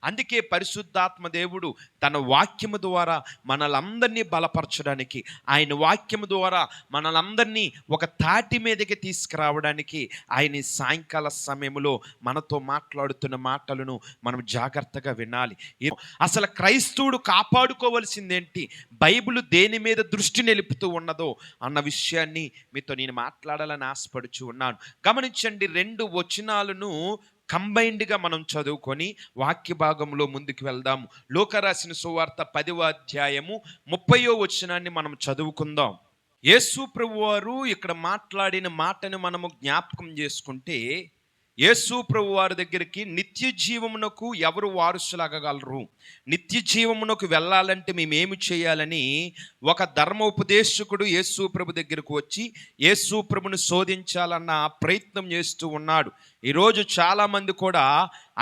అందుకే పరిశుద్ధాత్మ దేవుడు తన వాక్యము ద్వారా మనలందరినీ బలపరచడానికి, ఆయన వాక్యము ద్వారా మనలందరినీ ఒక తాటి మీదకి తీసుకురావడానికి ఆయన ఈ సాయంకాల సమయంలో మనతో మాట్లాడుతున్న మాటలను మనం జాగ్రత్తగా వినాలి. అసలు క్రైస్తవుడు కాపాడుకోవలసిందేంటి, బైబిల్ దేని మీద దృష్టి నిలుపుతూ ఉన్నదో అన్న విషయాన్ని మీతో నేను మాట్లాడాలని ఆశపడుచు ఉన్నాను. గమనించండి, 2 వచనాలను కంబైన్డ్గా మనం చదువుకొని వాక్య భాగంలో ముందుకు వెళ్దాము. లూకా రాసిన సువార్త 10వ అధ్యాయము 30వ వచనాన్ని మనం చదువుకుందాం. యేసు ప్రభువారు ఇక్కడ మాట్లాడిన మాటను మనము జ్ఞాపకం చేసుకుంటే, యేసు ప్రభువారి దగ్గరికి నిత్య జీవమునకు ఎవరు వారసులాగగలరు, నిత్య జీవమునకు వెళ్ళాలంటే మేమేమి చేయాలని ఒక ధర్మోపదేశకుడు యేసు ప్రభు దగ్గరకు వచ్చి యేసు ప్రభును శోధించాలన్న ప్రయత్నం చేస్తూ ఉన్నాడు. ఈరోజు చాలామంది కూడా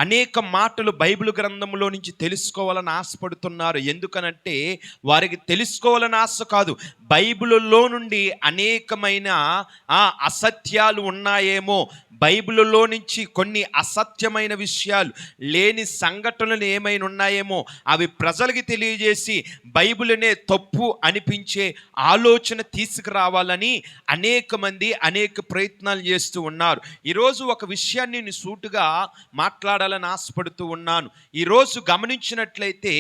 అనేక మాటలు బైబిల్ గ్రంథంలో నుంచి తెలుసుకోవాలని ఆశపడుతున్నారు. ఎందుకనంటే వారికి తెలుసుకోవాలని ఆశ కాదు, బైబిల్లో నుండి అనేకమైన అసత్యాలు ఉన్నాయేమో, బైబిల్లో నుంచి కొన్ని అసత్యమైన విషయాలు, లేని సంఘటనలు ఏమైనా ఉన్నాయేమో అవి ప్రజలకి తెలియజేసి బైబిల్నే తప్పు అనిపించే ఆలోచన తీసుకురావాలని అనేక మంది అనేక ప్రయత్నాలు చేస్తూ ఉన్నారు. ఈరోజు ఒక విషయాన్ని నేను సూటుగా మాట్లాడాలని ఆశపడుతూ ఉన్నాను. ఈరోజు గమనించినట్లయితే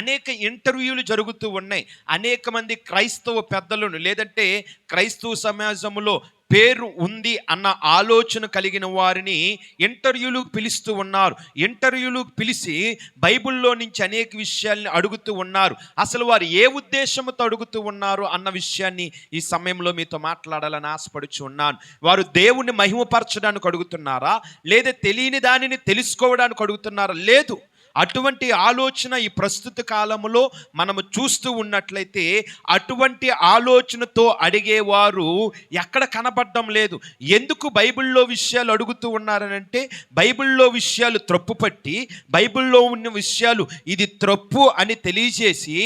అనేక ఇంటర్వ్యూలు జరుగుతూ ఉన్నాయి. అనేక మంది క్రైస్తవ పెద్దలను, లేదంటే క్రైస్తవ సమాజంలో పేరు ఉంది అన్న ఆలోచన కలిగిన వారిని ఇంటర్వ్యూలు పిలుస్తూ ఉన్నారు. ఇంటర్వ్యూలు పిలిచి బైబిల్లో నుంచి అనేక విషయాల్ని అడుగుతూ ఉన్నారు. అసలు వారు ఏ ఉద్దేశంతో అడుగుతూ ఉన్నారు అన్న విషయాన్ని ఈ సమయంలో మీతో మాట్లాడాలని ఆశపడుచు ఉన్నాను. వారు దేవుణ్ణి మహిమపరచడానికి అడుగుతున్నారా, లేదా తెలియని దానిని తెలుసుకోవడానికి అడుగుతున్నారా? లేదు. అటువంటి ఆలోచన ఈ ప్రస్తుత కాలంలో మనము చూస్తూ ఉన్నట్లయితే అటువంటి ఆలోచనతో అడిగేవారు ఎక్కడ కనబడడం లేదు. ఎందుకు బైబిల్లో విషయాలు అడుగుతూ ఉన్నారనంటే, బైబిల్లో విషయాలు త్రప్పుపట్టి బైబిల్లో ఉన్న విషయాలు ఇది త్రప్పు అని తెలియజేసి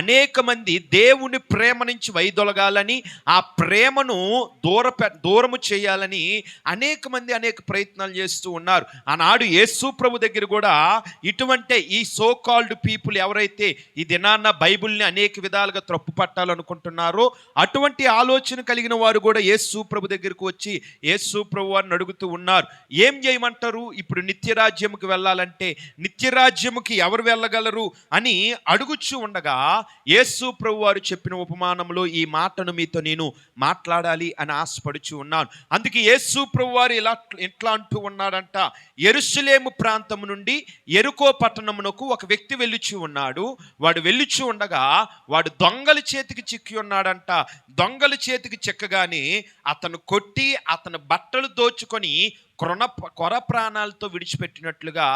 అనేక మంది దేవుని ప్రేమ నుంచి వైదొలగాలని, ఆ ప్రేమను దూరము చేయాలని అనేక మంది అనేక ప్రయత్నాలు చేస్తూ ఉన్నారు. ఆనాడు యేసు ప్రభు దగ్గర కూడా ఇటువంటి ఈ సో కాల్డ్ పీపుల్ ఎవరైతే ఈ దినాన్న బైబిల్ని అనేక విధాలుగా త్రప్పు పట్టాలనుకుంటున్నారో అటువంటి ఆలోచన కలిగిన వారు కూడా యేసు ప్రభు దగ్గరకు వచ్చి యేసు ప్రభు వారిని అడుగుతూ ఉన్నారు. ఏం చేయమంటారు? ఇప్పుడు నిత్యరాజ్యముకి వెళ్ళాలంటే నిత్యరాజ్యముకి ఎవరు వెళ్ళగలరు అని అడుగుచూ ఉండగా యేసు ప్రభు వారు చెప్పిన ఉపమానంలో ఈ మాటను మీతో నేను మాట్లాడాలి అని ఆశపడుచు ఉన్నాను. అందుకే యేసు ప్రభు వారు ఇట్లా అంటూ ఉన్నాడంట, యెరూషలేము ప్రాంతం నుండి యెరికో పట్టణమునకు ఒక వ్యక్తి వెళ్ళుచు ఉన్నాడు. వాడు వెళ్ళుచు ఉండగా వాడు దొంగల చేతికి చిక్కి ఉన్నాడంట. దొంగల చేతికి చిక్కగానే అతను కొట్టి అతని బట్టలు దోచుకొని కొర ప్రాణాలతో విడిచిపెట్టినట్లుగా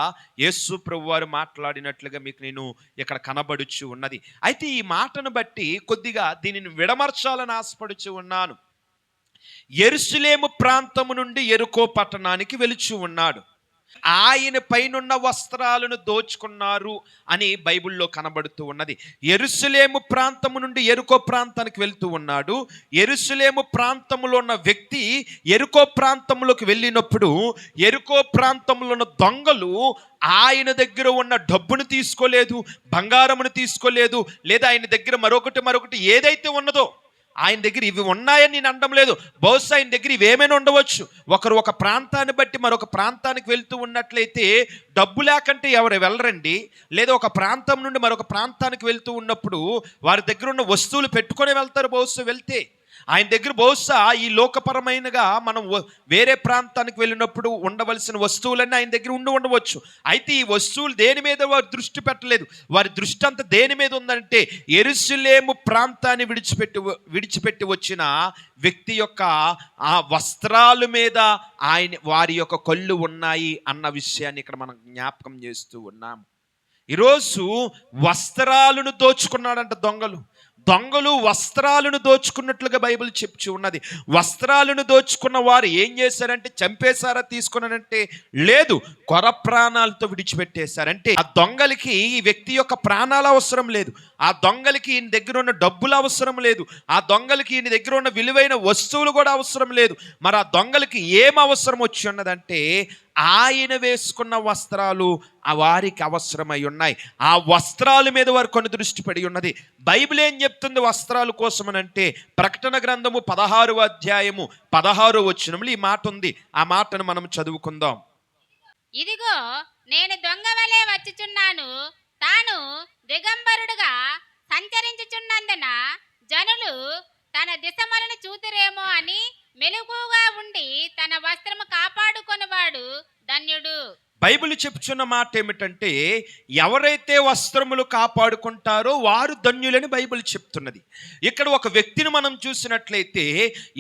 యేసు ప్రభు వారు మాట్లాడినట్లుగా మీకు నేను ఇక్కడ కనబడుచు ఉన్నది. అయితే ఈ మాటను బట్టి కొద్దిగా దీనిని విడమర్చాలని ఆశపడుచు ఉన్నాను. యెరూషలేము ప్రాంతము నుండి యెరికో పట్టణానికి వెలుచు ఉన్నాడు. ఆయన పైనున్న వస్త్రాలను దోచుకున్నారు అని బైబిల్లో కనబడుతూ ఉన్నది. యెరూషలేము ప్రాంతము నుండి యెరికో ప్రాంతానికి వెళ్తూ ఉన్నాడు. యెరూషలేము ప్రాంతంలో ఉన్న వ్యక్తి యెరికో ప్రాంతంలోకి వెళ్ళినప్పుడు యెరికో ప్రాంతంలో ఉన్న దొంగలు ఆయన దగ్గర ఉన్న డబ్బును తీసుకోలేదు, బంగారమును తీసుకోలేదు, లేదా ఆయన దగ్గర మరొకటి ఏదైతే ఉన్నదో ఆయన దగ్గర ఇవి ఉన్నాయని నేను అనడం లేదు. బహుశా ఆయన దగ్గర ఇవేమైనా ఉండవచ్చు. ఒకరు ఒక ప్రాంతాన్ని బట్టి మరొక ప్రాంతానికి వెళ్తూ ఉన్నట్లయితే డబ్బు లేకంటే ఎవరు వెళ్ళరండి. లేదా ఒక ప్రాంతం నుండి మరొక ప్రాంతానికి వెళ్తూ ఉన్నప్పుడు వారి దగ్గర ఉన్న వస్తువులు పెట్టుకొని వెళ్తారు. బహుశా వెళ్తే ఆయన దగ్గర బహుశా ఈ లోకపరమైనగా మనం వేరే ప్రాంతానికి వెళ్ళినప్పుడు ఉండవలసిన వస్తువులన్నీ ఆయన దగ్గర ఉండవచ్చు. అయితే ఈ వస్తువులు దేని మీద వారు దృష్టి పెట్టలేదు. వారి దృష్టి అంతా దేని మీద ఉందంటే యెరూషలేము ప్రాంతాన్ని విడిచిపెట్టి వచ్చిన వ్యక్తి యొక్క ఆ వస్త్రాల మీద వారి యొక్క కళ్ళు ఉన్నాయి అన్న విషయాన్ని ఇక్కడ మనం జ్ఞాపకం చేస్తూ ఉన్నాము. ఈరోజు వస్త్రాలను దోచుకున్నాడంట దొంగలు వస్త్రాలను దోచుకున్నట్లుగా బైబిల్ చెప్తూ ఉన్నది. వస్త్రాలను దోచుకున్న వారు ఏం చేశారంటే చంపేశారా, తీసుకున్నారంటే లేదు, కొర ప్రాణాలతో విడిచిపెట్టేశారంటే ఆ దొంగలకి ఈ వ్యక్తి యొక్క ప్రాణాలు అవసరం లేదు, ఆ దొంగలకి ఈయన దగ్గర ఉన్న డబ్బులు అవసరం లేదు, ఆ దొంగలకి ఈయన దగ్గర ఉన్న విలువైన వస్తువులు కూడా అవసరం లేదు. మరి ఆ దొంగలకి ఏం అవసరం వచ్చి ఉన్నదంటే ఆయన వేసుకున్న వస్త్రాలు ఆ వారికి అవసరమై ఉన్నాయి. ఆ వస్త్రాల మీద వారు కొన్ని దృష్టి పడి ఉన్నది. బైబిల్ ఏం చెప్తుంది వస్త్రాల కోసమనంటే, ప్రకటన గ్రంథము 16వ అధ్యాయము 16వ వచనంలో ఈ మాట ఉంది. ఆ మాటను మనం చదువుకుందాం. ఇదిగో నేను దొంగ వలె వచ్చుచున్నాను. తాను దిగంబరుడుగా సంచరించుచున్నందున జనులు తన దిశమలను చూతురేమో అని మెలకుగా ఉండి తన వస్త్రము కాపాడుకొనివాడు ధన్యుడు. బైబిల్ చెప్పుచున్న మాట ఏమిటంటే, ఎవరైతే వస్త్రములు కాపాడుకుంటారో వారు ధన్యులని బైబిల్ చెప్తున్నది. ఇక్కడ ఒక వ్యక్తిని మనం చూసినట్లయితే,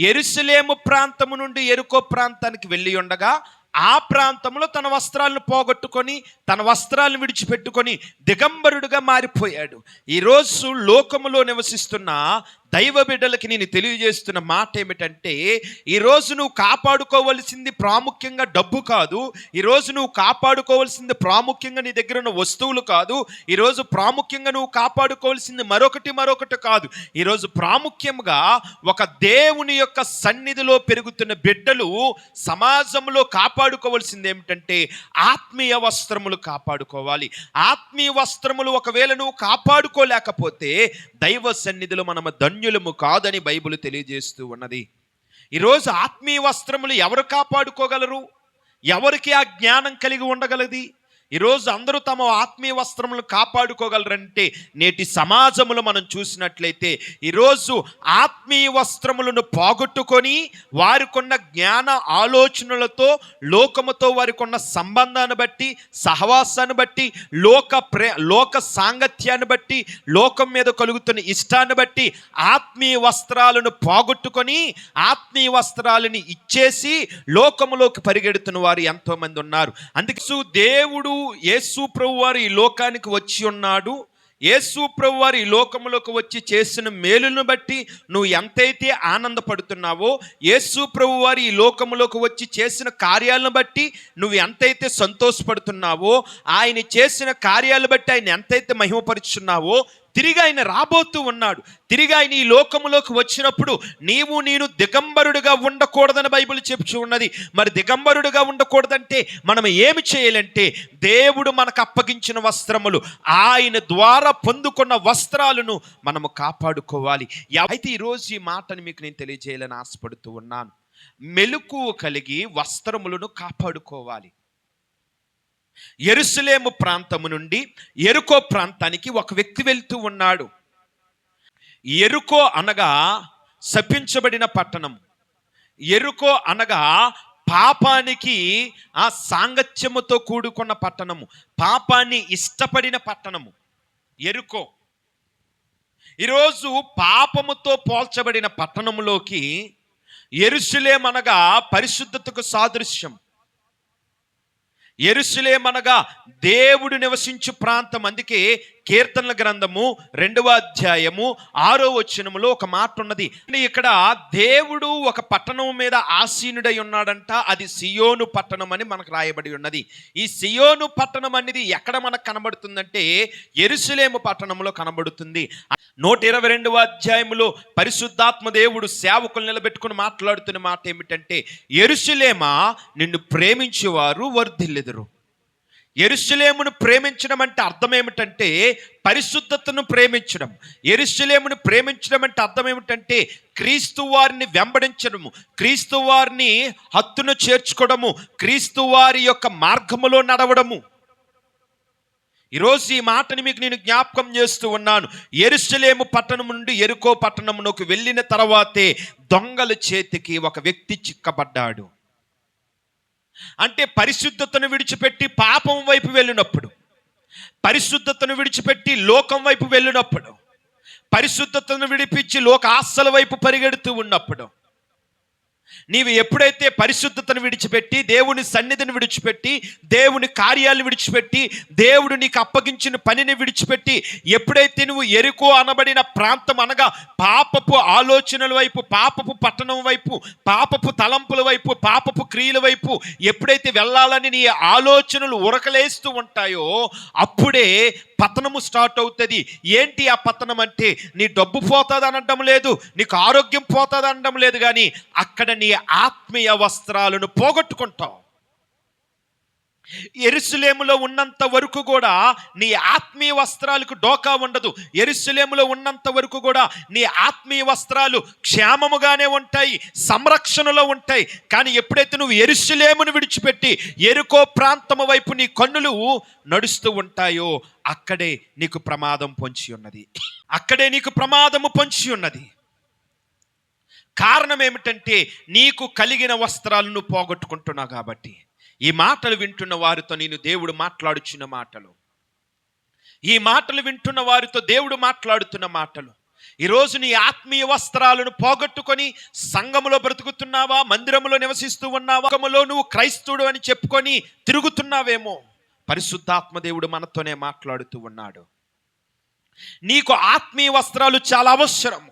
యెరూషలేము ప్రాంతము నుండి యెరికో ప్రాంతానికి వెళ్ళి ఉండగా ఆ ప్రాంతంలో తన వస్త్రాలను పోగొట్టుకొని తన వస్త్రాలను విడిచిపెట్టుకొని దిగంబరుడుగా మారిపోయాడు. ఈరోజు లోకములో నివసిస్తున్న దైవ బిడ్డలకి నేను తెలియజేస్తున్న మాట ఏమిటంటే, ఈరోజు నువ్వు కాపాడుకోవలసింది ప్రాముఖ్యంగా డబ్బు కాదు. ఈరోజు నువ్వు కాపాడుకోవలసింది ప్రాముఖ్యంగా నీ దగ్గర ఉన్న వస్తువులు కాదు. ఈరోజు ప్రాముఖ్యంగా నువ్వు కాపాడుకోవాల్సింది మరొకటి కాదు. ఈరోజు ప్రాముఖ్యంగా ఒక దేవుని యొక్క సన్నిధిలో పెరుగుతున్న బిడ్డలు సమాజంలో కాపాడుకోవాల్సింది ఏమిటంటే ఆత్మీయ వస్త్రములు కాపాడుకోవాలి. ఆత్మీయ వస్త్రములు ఒకవేళ నువ్వు కాపాడుకోలేకపోతే దైవ సన్నిధిలో మనము ధన్యులము కాదని బైబిల్ తెలియజేస్తూ ఉన్నది. ఈరోజు ఆత్మీయ వస్త్రములు ఎవరు కాపాడుకోగలరు? ఎవరికి ఆ జ్ఞానం కలిగి ఉండగలది? ఈరోజు అందరూ తమ ఆత్మీయ వస్త్రములను కాపాడుకోగలరంటే నేటి సమాజంలో మనం చూసినట్లయితే ఈరోజు ఆత్మీయ వస్త్రములను పోగొట్టుకొని వారికున్న జ్ఞాన ఆలోచనలతో లోకముతో వారికున్న సంబంధాన్ని బట్టి, సహవాసాన్ని బట్టి, లోక సాంగత్యాన్ని బట్టి, లోకం మీద కలుగుతున్న ఇష్టాన్ని బట్టి ఆత్మీయ వస్త్రాలను పోగొట్టుకొని ఆత్మీయ వస్త్రాలను ఇచ్చేసి లోకములోకి పరిగెడుతున్న వారు ఎంతోమంది ఉన్నారు. అందుకే దేవుడు యేసు ప్రభువారు ఈ లోకానికి వచ్చి ఉన్నాడు. యేసు ప్రభువారు ఈ లోకములోకి వచ్చి చేసిన మేలును బట్టి నువ్వు ఎంతైతే ఆనందపడుతున్నావో, యేసు ప్రభువారు ఈ లోకములోకి వచ్చి చేసిన కార్యాలను బట్టి నువ్వు ఎంతైతే సంతోషపడుతున్నావో, ఆయన చేసిన కార్యాలు బట్టి ఆయన ఎంతైతే మహిమపరుచున్నావో, తిరిగి ఆయన రాబోతూ ఉన్నాడు. తిరిగి ఆయన ఈ లోకములోకి వచ్చినప్పుడు నేను దిగంబరుడుగా ఉండకూడదని బైబిల్ చెప్తూ ఉన్నది. మరి దిగంబరుడుగా ఉండకూడదంటే మనం ఏమి చేయాలంటే, దేవుడు మనకు అప్పగించిన వస్త్రములు, ఆయన ద్వారా పొందుకున్న వస్త్రాలను మనము కాపాడుకోవాలి. అయితే ఈరోజు ఈ మాటను మీకు నేను తెలియజేయాలని ఆశపడుతూ ఉన్నాను. మెలకువ కలిగి వస్త్రములను కాపాడుకోవాలి. యెరూషలేము ప్రాంతము నుండి యెరికో ప్రాంతానికి ఒక వ్యక్తి వెళ్తూ ఉన్నాడు. యెరికో అనగా శపించబడిన పట్టణం. యెరికో అనగా పాపానికి ఆ సాంగత్యముతో కూడుకున్న పట్టణము, పాపాన్ని ఇష్టపడిన పట్టణము యెరికో. ఈరోజు పాపముతో పోల్చబడిన పట్టణములోకి యెరూషలేము అనగా పరిశుద్ధతకు సాదృశ్యం. యెరూషలేము అనగా దేవుడు నివసించు ప్రాంతం. అందుకే కీర్తనల గ్రంథము 2వ అధ్యాయము 6వ వచనములో ఒక మాట ఉన్నది. ఇక్కడ దేవుడు ఒక పట్టణం మీద ఆసీనుడై ఉన్నాడంట. అది సియోను పట్టణం అని మనకు రాయబడి ఉన్నది. ఈ సియోను పట్టణం అనేది ఎక్కడ మనకు కనబడుతుందంటే యెరూషలేము పట్టణంలో కనబడుతుంది. 122వ అధ్యాయములో పరిశుద్ధాత్మ దేవుడు సేవకులు నిలబెట్టుకుని మాట్లాడుతున్న మాట ఏమిటంటే, యెరూషలేమా నిన్ను ప్రేమించేవారు వర్ధిల్లెదరు. యెరూషలేమును ప్రేమించడం అంటే అర్థం ఏమిటంటే పరిశుద్ధతను ప్రేమించడం. యెరూషలేమును ప్రేమించడం అంటే అర్థం ఏమిటంటే క్రీస్తు వారిని వెంబడించడము, క్రీస్తు వారిని హత్తును చేర్చుకోవడము, క్రీస్తు వారి యొక్క మార్గములో నడవడము. ఈరోజు ఈ మాటని మీకు నేను జ్ఞాపకం చేస్తూ ఉన్నాను. యెరూషలేము పట్టణం నుండి యెరికో పట్టణమునకు వెళ్ళిన తర్వాతే దొంగల చేతికి ఒక వ్యక్తి చిక్కబడ్డాడు. అంటే పరిశుద్ధతను విడిచిపెట్టి పాపం వైపు వెళ్ళినప్పుడు, పరిశుద్ధతను విడిచిపెట్టి లోకం వైపు వెళ్ళినప్పుడు, పరిశుద్ధతను విడిపించి లోక ఆశల వైపు పరిగెడుతూ ఉన్నప్పుడు, నీవు ఎప్పుడైతే పరిశుద్ధతను విడిచిపెట్టి దేవుని సన్నిధిని విడిచిపెట్టి దేవుని కార్యాలను విడిచిపెట్టి దేవుడు నీకు అప్పగించిన పనిని విడిచిపెట్టి ఎప్పుడైతే నువ్వు యెరికో అనబడిన ప్రాంతం అనగా పాపపు ఆలోచనల వైపు, పాపపు పట్టణం వైపు, పాపపు తలంపుల వైపు, పాపపు క్రియల వైపు ఎప్పుడైతే వెళ్ళాలని నీ ఆలోచనలు ఉరకలేస్తూ ఉంటాయో అప్పుడే పతనము స్టార్ట్ అవుతుంది. ఏంటి ఆ పతనం అంటే, నీ డబ్బు పోతుంది అనడం లేదు, నీకు ఆరోగ్యం పోతుంది అనడం లేదు, కానీ అక్కడ నీ ఆత్మీయ వస్త్రాలను పోగొట్టుకుంటావు. యెరూషలేములో ఉన్నంత వరకు కూడా నీ ఆత్మీయ వస్త్రాలకు డోకా ఉండదు. యెరూషలేములో ఉన్నంత వరకు కూడా నీ ఆత్మీయ వస్త్రాలు క్షేమముగానే ఉంటాయి, సంరక్షణలో ఉంటాయి. కానీ ఎప్పుడైతే నువ్వు యెరూషలేమును విడిచిపెట్టి యెరికో ప్రాంతము వైపు నీ కన్నులు నడుస్తూ ఉంటాయో అక్కడే నీకు ప్రమాదం పొంచి ఉన్నది. అక్కడే నీకు ప్రమాదము పొంచి ఉన్నది. కారణం ఏమిటంటే నీకు కలిగిన వస్త్రాలను పోగొట్టుకుంటున్నావు కాబట్టి. ఈ మాటలు వింటున్న వారితో నేను దేవుడు మాట్లాడుచున్న మాటలు, ఈ మాటలు వింటున్న వారితో దేవుడు మాట్లాడుతున్న మాటలు. ఈరోజు నీ ఆత్మీయ వస్త్రాలను పోగొట్టుకొని సంఘములో బ్రతుకుతున్నావా, మందిరములో నివసిస్తూ ఉన్నావా, సంఘములో నువ్వు క్రైస్తవుడు అని చెప్పుకొని తిరుగుతున్నావేమో. పరిశుద్ధాత్మ దేవుడు మనతోనే మాట్లాడుతూ ఉన్నాడు. నీకు ఆత్మీయ వస్త్రాలు చాలా అవసరం.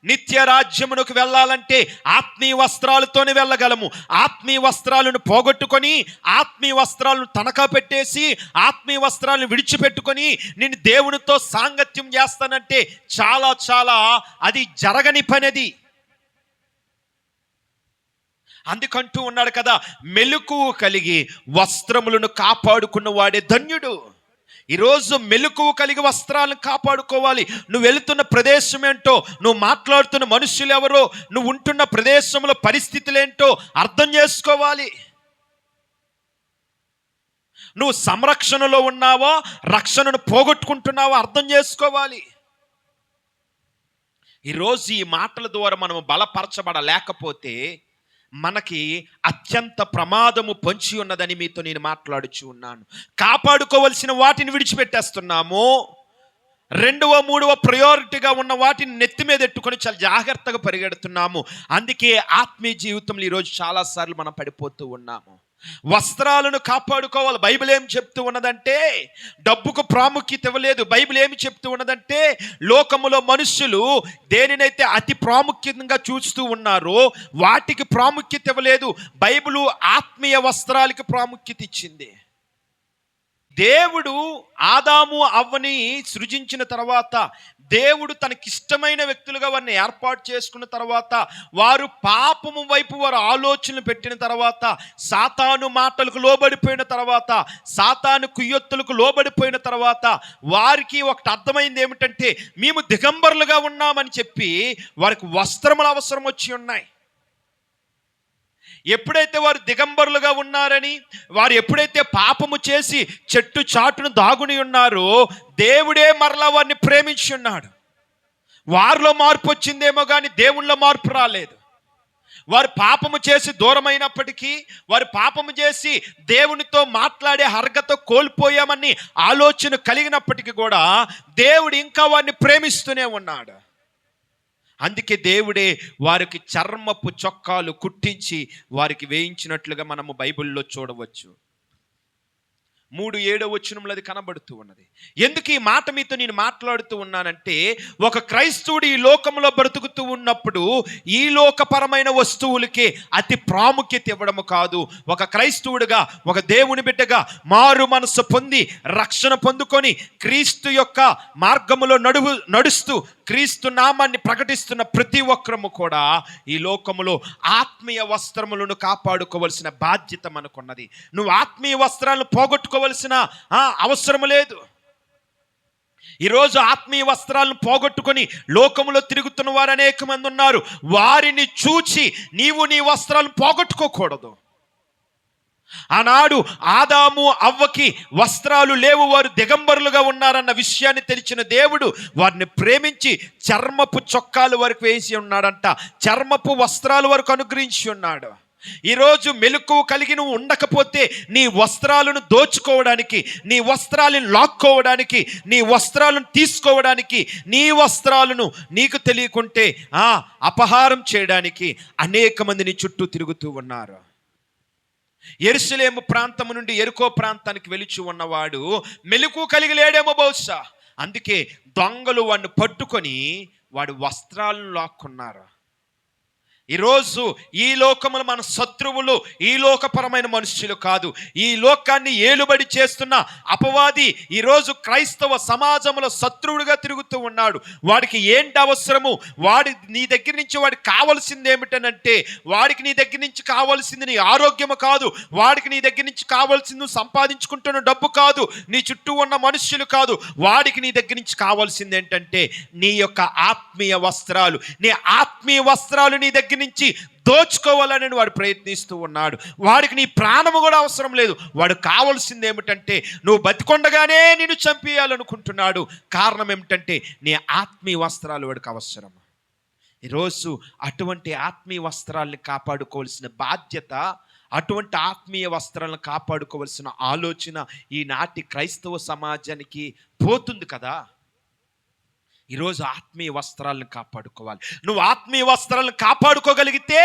నిత్య రాజ్యమునకు వెళ్ళాలంటే ఆత్మీయ వస్త్రాలతోనే వెళ్ళగలము. ఆత్మీయ వస్త్రాలను పోగొట్టుకొని, ఆత్మీయ వస్త్రాలను తనఖా పెట్టేసి, ఆత్మీయ వస్త్రాలను విడిచిపెట్టుకొని నేను దేవునితో సాంగత్యం చేస్తానంటే చాలా చాలా అది జరగని పనిది. అందుకంటూ ఉన్నాడు కదా, మెలకువ కలిగి వస్త్రములను కాపాడుకున్న వాడే ధన్యుడు. ఈరోజు మెలకువ కలిగి వస్త్రాలను కాపాడుకోవాలి. నువ్వు వెళుతున్న ప్రదేశం ఏంటో, నువ్వు మాట్లాడుతున్న మనుషులు ఎవరో, నువ్వు ఉంటున్న ప్రదేశంలో పరిస్థితులు ఏంటో అర్థం చేసుకోవాలి. నువ్వు సంరక్షణలో ఉన్నావో, రక్షణను పోగొట్టుకుంటున్నావో అర్థం చేసుకోవాలి. ఈరోజు ఈ మాటల ద్వారా మనం బలపరచబడలేకపోతే మనకి అత్యంత ప్రమాదము పొంచి ఉన్నదని మీతో నేను మాట్లాడుచు ఉన్నాను. కాపాడుకోవలసిన వాటిని విడిచిపెట్టేస్తున్నాము. రెండవ మూడవ ప్రయారిటీగా ఉన్న వాటిని నెత్తి మీద ఎట్టుకొని చాలా జాగ్రత్తగా పరిగెడుతున్నాము. అందుకే ఆత్మీయ జీవితంలో ఈరోజు చాలాసార్లు మనం పడిపోతూ ఉన్నాము. వస్త్రాలను కాపాడుకోవాలి. బైబిల్ ఏం చెప్తూ ఉన్నదంటే డబ్బుకు ప్రాముఖ్యత ఇవ్వలేదు. బైబిల్ ఏమి చెప్తూ ఉన్నదంటే లోకములో మనుషులు దేనినైతే అతి ప్రాముఖ్యంగా చూస్తూ ఉన్నారో వాటికి ప్రాముఖ్యత ఇవ్వలేదు. బైబిల్ ఆత్మీయ వస్త్రాలకి ప్రాముఖ్యత ఇచ్చింది. దేవుడు ఆదాము అవ్వని సృజించిన తర్వాత, దేవుడు తనకిష్టమైన వ్యక్తులుగా వారిని ఏర్పాటు చేసుకున్న తర్వాత, వారు పాపము వైపు వారు ఆలోచనలు పెట్టిన తర్వాత, సాతాను మాటలకు లోబడిపోయిన తర్వాత, సాతాను కుయ్యొత్తులకు లోబడిపోయిన తర్వాత వారికి ఒకటి అర్థమైంది ఏమిటంటే మేము దిగంబరులుగా ఉన్నామని చెప్పి వారికి వస్త్రములు అవసరం వచ్చి ఉన్నాయి. ఎప్పుడైతే వారు దిగంబరులుగా ఉన్నారని, వారు ఎప్పుడైతే పాపము చేసి చెట్టు చాటును దాగుని ఉన్నారో దేవుడే మరలా వారిని ప్రేమించి ఉన్నాడు. వారిలో మార్పు వచ్చిందేమో కానీ దేవుళ్ళో మార్పు రాలేదు. వారు పాపము చేసి దూరమైనప్పటికీ, వారు పాపము చేసి దేవునితో మాట్లాడే అర్హత కోల్పోయామని ఆలోచన కలిగినప్పటికీ కూడా దేవుడు ఇంకా వారిని ప్రేమిస్తూనే ఉన్నాడు. అందుకే దేవుడే వారికి చర్మపు చొక్కాలు కుట్టించి వారికి వేయించినట్లుగా మనము బైబిల్లో చూడవచ్చు. 3:7 వచనంలో అది కనబడుతూ ఉన్నది. ఎందుకు ఈ మాట మీతో నేను మాట్లాడుతూ ఉన్నానంటే, ఒక క్రైస్తవుడు ఈ లోకంలో బ్రతుకుతూ ఉన్నప్పుడు ఈ లోకపరమైన వస్తువులకి అతి ప్రాముఖ్యత ఇవ్వడము కాదు. ఒక క్రైస్తవుడిగా, ఒక దేవుని బిడ్డగా మారు మనసు పొంది రక్షణ పొందుకొని క్రీస్తు యొక్క మార్గములో నడుస్తూ క్రీస్తు నామాన్ని ప్రకటిస్తున్న ప్రతి ఒక్కరము కూడా ఈ లోకములో ఆత్మీయ వస్త్రములను కాపాడుకోవలసిన బాధ్యత మనకున్నది. నువ్వు ఆత్మీయ వస్త్రాలను పోగొట్టుకోవలసిన అవసరం లేదు. ఈరోజు ఆత్మీయ వస్త్రాలను పోగొట్టుకొని లోకములో తిరుగుతున్న వారు అనేక మంది ఉన్నారు. వారిని చూచి నీవు నీ వస్త్రాలను పోగొట్టుకోకూడదు. ఆనాడు ఆదాము అవ్వకి వస్త్రాలు లేవు, వారు దిగంబరులుగా ఉన్నారన్న విషయాన్ని తెలిసిన దేవుడు వారిని ప్రేమించి చర్మపు చొక్కాలు వరకు వేసి ఉన్నాడంట, చర్మపు వస్త్రాల వరకు అనుగ్రహించి ఉన్నాడు. ఈరోజు మెలకువ కలిగి నువ్వు ఉండకపోతే నీ వస్త్రాలను దోచుకోవడానికి, నీ వస్త్రాలను లాక్కోవడానికి, నీ వస్త్రాలను తీసుకోవడానికి, నీ వస్త్రాలను నీకు తెలియకుంటే అపహారం చేయడానికి అనేక మంది నీ చుట్టూ తిరుగుతూ ఉన్నారు. యెరూషలేము ప్రాంతము నుండి యెరికో ప్రాంతానికి వెలిచి ఉన్నవాడు మెలకువ కలిగి లేడేమో బహుశా. అందుకే దొంగలు వాడిని పట్టుకొని వాడి వస్త్రాలను లాక్కున్నారు. ఈరోజు ఈ లోకములు మన శత్రువులు, ఈ లోకపరమైన మనుష్యులు కాదు. ఈ లోకాన్ని ఏలుబడి చేస్తున్న అపవాది ఈరోజు క్రైస్తవ సమాజంలో శత్రువుడిగా తిరుగుతూ ఉన్నాడు. వాడికి ఏంటి అవసరము? నీ దగ్గర నుంచి వాడికి కావాల్సింది ఏమిటనంటే, వాడికి నీ దగ్గర నుంచి కావాల్సింది నీ ఆరోగ్యము కాదు, వాడికి నీ దగ్గర నుంచి కావాల్సింది నువ్వు సంపాదించుకుంటున్న డబ్బు కాదు, నీ చుట్టూ ఉన్న మనుష్యులు కాదు. వాడికి నీ దగ్గర నుంచి కావాల్సింది ఏంటంటే నీ యొక్క ఆత్మీయ వస్త్రాలు. నీ ఆత్మీయ వస్త్రాలు నీ దగ్గర నుంచి దోచుకోవాలని వాడు ప్రయత్నిస్తూ ఉన్నాడు. వాడికి నీ ప్రాణము కూడా అవసరం లేదు. వాడు కావాల్సింది ఏమిటంటే నువ్వు బతికొండగానే నిన్ను చంపేయాలనుకుంటున్నాడు. కారణం ఏమిటంటే నీ ఆత్మీయ వస్త్రాలు వాడికి అవసరం. ఈరోజు అటువంటి ఆత్మీయ వస్త్రాల్ని కాపాడుకోవాల్సిన బాధ్యత, అటువంటి ఆత్మీయ వస్త్రాలను కాపాడుకోవాల్సిన ఆలోచన ఈనాటి క్రైస్తవ సమాజానికి పోతుంది కదా. ఈరోజు ఆత్మీయ వస్త్రాలను కాపాడుకోవాలి. నువ్వు ఆత్మీయ వస్త్రాలను కాపాడుకోగలిగితే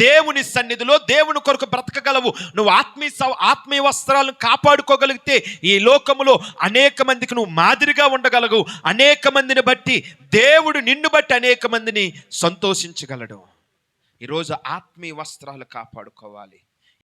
దేవుని సన్నిధిలో దేవుని కొరకు బ్రతకగలవు. నువ్వు ఆత్మీయ వస్త్రాలను కాపాడుకోగలిగితే ఈ లోకములో అనేక మందికి నువ్వు మాదిరిగా ఉండగలవు. అనేక మందిని బట్టి దేవుడు నిన్ను బట్టి అనేక మందిని సంతోషించగలడు. ఈరోజు ఆత్మీయ వస్త్రాలు కాపాడుకోవాలి.